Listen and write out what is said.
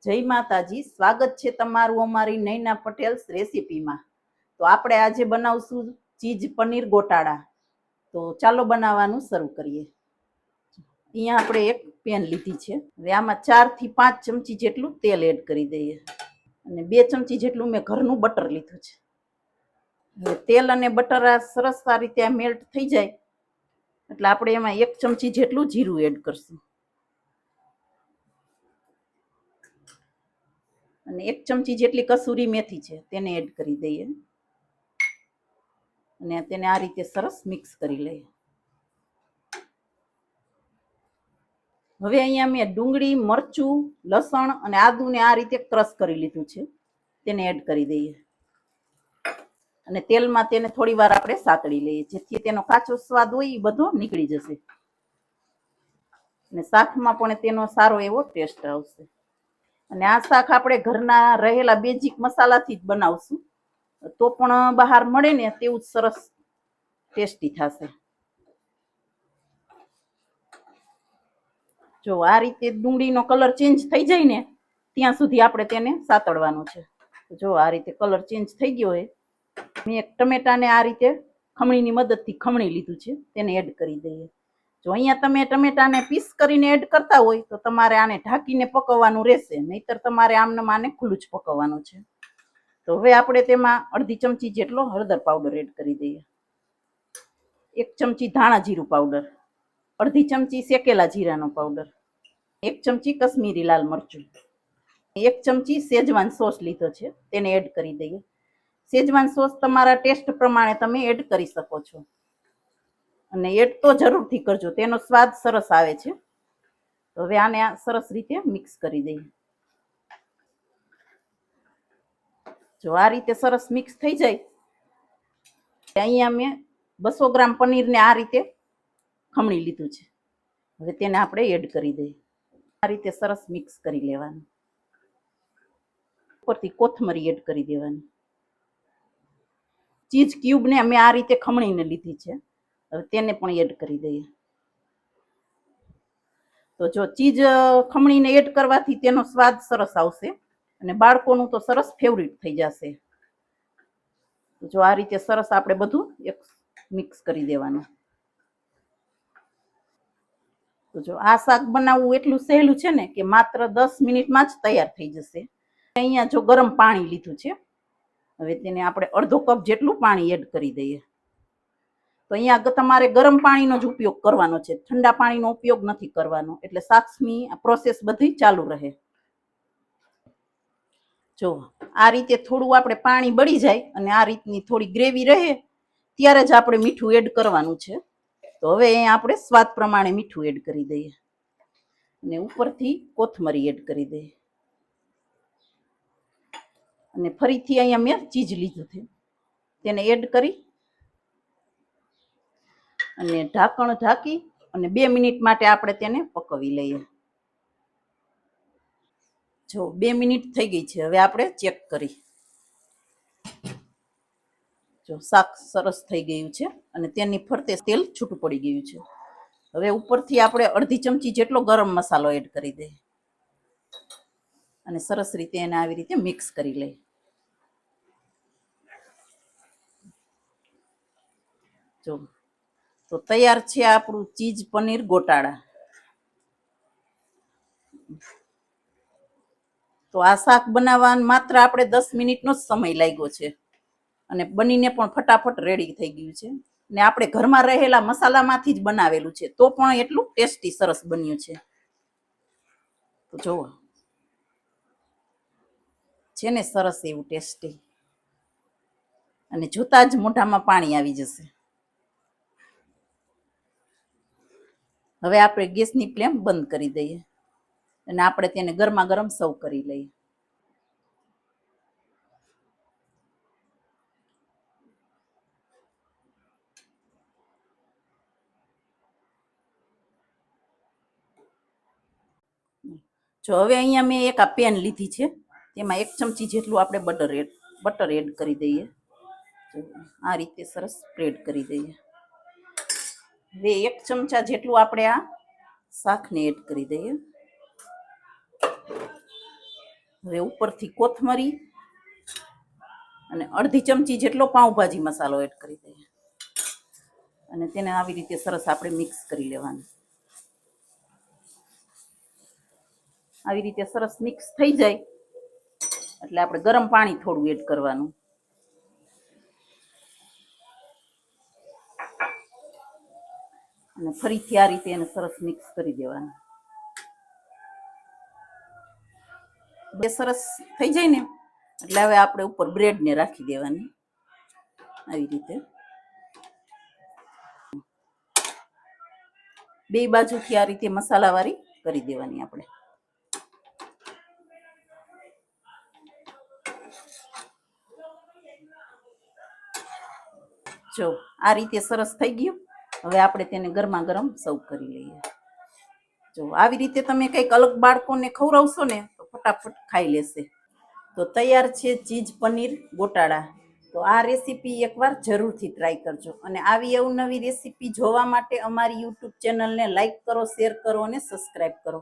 જય માતાજી, સ્વાગત છે તમારું અમારી નૈના પટેલ્સ રેસીપીમાં। તો આપણે આજે બનાવશું ચીઝ પનીર ગોટાળા। તો ચાલો બનાવવાનું શરૂ કરીએ। અહીંયા આપણે એક પેન લીધી છે। હવે આમાં 4 થી 5 ચમચી જેટલું તેલ એડ કરી દઈએ અને 2 ચમચી જેટલું મેં ઘરનું બટર લીધું છે। હવે તેલ અને બટર આ સરસ આ રીતે મેલ્ટ થઈ જાય એટલે આપણે એમાં 1 ચમચી જેટલું જીરું એડ કરશું અને 1 ચમચી જેટલી કસૂરી મેથી છે તેને એડ કરી દઈએ અને તેને આ રીતે સરસ મિક્સ કરી લઈએ। હવે અહીંયા મેં ડુંગળી, મરચું, લસણ અને આદુને આ રીતે ક્રશ કરી લીધું છે તેને એડ કરી દઈએ અને તેલમાં તેને થોડી વાર આપણે સાતળી લઈએ જેથી તેનો કાચો સ્વાદ હોય એ બધો નીકળી જશે અને શાકમાં પણ તેનો સારો એવો ટેસ્ટ આવશે। અને આ શાક આપણે ઘરના રહેલા બેઝિક મસાલાથી જ બનાવશું તો પણ બહાર મળે ને તેવું જ સરસ ટેસ્ટી થશે। જો આ રીતે ડુંગળીનો કલર ચેન્જ થઈ જાય ને ત્યાં સુધી આપણે તેને સાતળવાનું છે। જો આ રીતે કલર ચેન્જ થઈ ગયો હોય મેં એક ટમેટાને આ રીતે ખમણીની મદદથી ખમણી લીધું છે તેને એડ કરી દઈએ। જો અહીંયા તમે ટમેટાને પીસ કરીને એડ કરતા હોય તો તમારે આને ઢાંકીને પકવવાનું રહેશે, નહીતર તમારે આને ખુલ્લું જ પકવવાનું છે। તો હવે આપણે તેમાં અડધી ચમચી જેટલો હળદર પાવડર એડ કરી દઈએ, 1 ચમચી ધાણા જીરું પાવડર, અડધી ચમચી શેકેલા જીરાનો પાવડર, 1 ચમચી કશ્મીરી લાલ મરચું, 1 ચમચી શેજવાન સોસ લીધો છે તેને એડ કરી દઈએ। શેજવાન સોસ તમારા ટેસ્ટ પ્રમાણે તમે એડ કરી શકો છો અને એડ તો જરૂરથી કરજો, તેનો સ્વાદ સરસ આવે છે। તો હવે આને સરસ રીતે મિક્સ કરી દઈએ। જો આ રીતે સરસ મિક્સ થઈ જાય અહીંયા મેં 200 ગ્રામ પનીરને આ રીતે ખમણી લીધું છે, હવે તેને આપણે એડ કરી દઈએ। આ રીતે સરસ મિક્સ કરી લેવાનું, ઉપરથી કોથમરી એડ કરી દેવાની। ચીઝ ક્યુબને અમે આ રીતે ખમણીને લીધી છે, હવે તેને પણ એડ કરી દઈએ। તો જો ચીઝ ખમણીને એડ કરવાથી તેનો સ્વાદ સરસ આવશે અને બાળકોનું તો સરસ ફેવરિટ થઈ જશે। જો આ રીતે સરસ આપણે બધું એક મિક્સ કરી દેવાનું। તો જો આ શાક બનાવવું એટલું સહેલું છે ને કે માત્ર 10 મિનિટમાં જ તૈયાર થઈ જશે। અહીંયા જો ગરમ પાણી લીધું છે, હવે તેને આપણે અડધો કપ જેટલું પાણી એડ કરી દઈએ। તો અહીંયા તમારે ગરમ પાણીનો જ ઉપયોગ કરવાનો છે, ઠંડા પાણીનો ઉપયોગ નથી કરવાનો, એટલે શાકની પ્રોસેસ બધી ચાલુ રહે। જો આ રીતે થોડું આપણે પાણી બળી જાય અને આ રીતની થોડી ગ્રેવી રહે ત્યારે જ આપણે મીઠું એડ કરવાનું છે। તો હવે અહીંયા આપણે સ્વાદ પ્રમાણે મીઠું એડ કરી દઈએ અને ઉપરથી કોથમરી એડ કરી દઈએ અને ફરીથી અહીંયા મેં ચીઝ લીધું છે તેને એડ કરી અને ઢાંકણ ઢાંકી અને 2 મિનિટ માટે આપણે તેને પકવી લઈએ। જો 2 મિનિટ થઈ ગઈ છે, હવે આપણે ચેક કરી। જો શાક સરસ થઈ ગયું છે અને તેની ફરતે તેલ છૂટું પડી ગયું છે। હવે ઉપરથી આપણે અડધી ચમચી જેટલો ગરમ મસાલો એડ કરી દઈએ અને સરસ રીતે એને આવી રીતે મિક્સ કરી લઈએ। જો તો તૈયાર છે આપણું ચીઝ પનીર ગોટાળા। તો આ શાક બનાવવામાં માત્ર આપણે 10 મિનિટનો જ સમય લાગ્યો છે અને બનીને પણ ફટાફટ રેડી થઈ ગયું છે ને આપણે ઘરમાં રહેલા મસાલામાંથી જ બનાવેલું છે તો પણ એટલું ટેસ્ટી સરસ બન્યું છે। તો જુઓ છે ને સરસ એવું ટેસ્ટી, અને જોતા જ મોઢામાં પાણી આવી જશે। હવે આપણે ગેસની ફ્લેમ બંધ કરી દઈએ અને આપણે તેને ગરમા ગરમ સર્વ કરી લઈએ। જો હવે અહીંયા મેં એક આ પેન લીધી છે, તેમાં 1 ચમચી જેટલું આપણે બટર એડ કરી દઈએ। આ રીતે સરસ સ્પ્રેડ કરી દઈએ। હવે 1 ચમચા જેટલું આપણે આ શાકને એડ કરી દઈએ હવે ઉપરથી કોથમરી અને અડધી ચમચી જેટલો પાઉંભાજી મસાલો એડ કરી દઈએ અને તેને આવી રીતે સરસ આપણે મિક્સ કરી લેવાનું. આવી રીતે સરસ મિક્સ થઈ જાય એટલે આપણે ગરમ પાણી થોડું એડ કરવાનું અને ફરીથી આ રીતે એને સરસ મિક્સ કરી દેવાનું. બે સરસ થઈ જાય ને એટલે હવે આપણે ઉપર બ્રેડને રાખી દેવાની આવી રીતે બે બાજુથી આ રીતે મસાલાવાળી કરી દેવાની આપણે. જો આ રીતે સરસ થઈ ગયું. હવે આપણે તેને ગરમા ગરમ સર્વ કરી લઈએ. જો આવી રીતે તમે કંઈક અલગ બાળકોને ખવડાવશો ને તો ફટાફટ ખાઈ લેશે. તો તૈયાર છે ચીઝ પનીર ગોટાળા. તો આ રેસીપી એકવાર જરૂરથી ટ્રાય કરજો અને આવી અવનવી રેસીપી જોવા માટે અમારી યુટ્યુબ ચેનલને લાઈક કરો, શેર કરો અને સબસ્ક્રાઈબ કરો.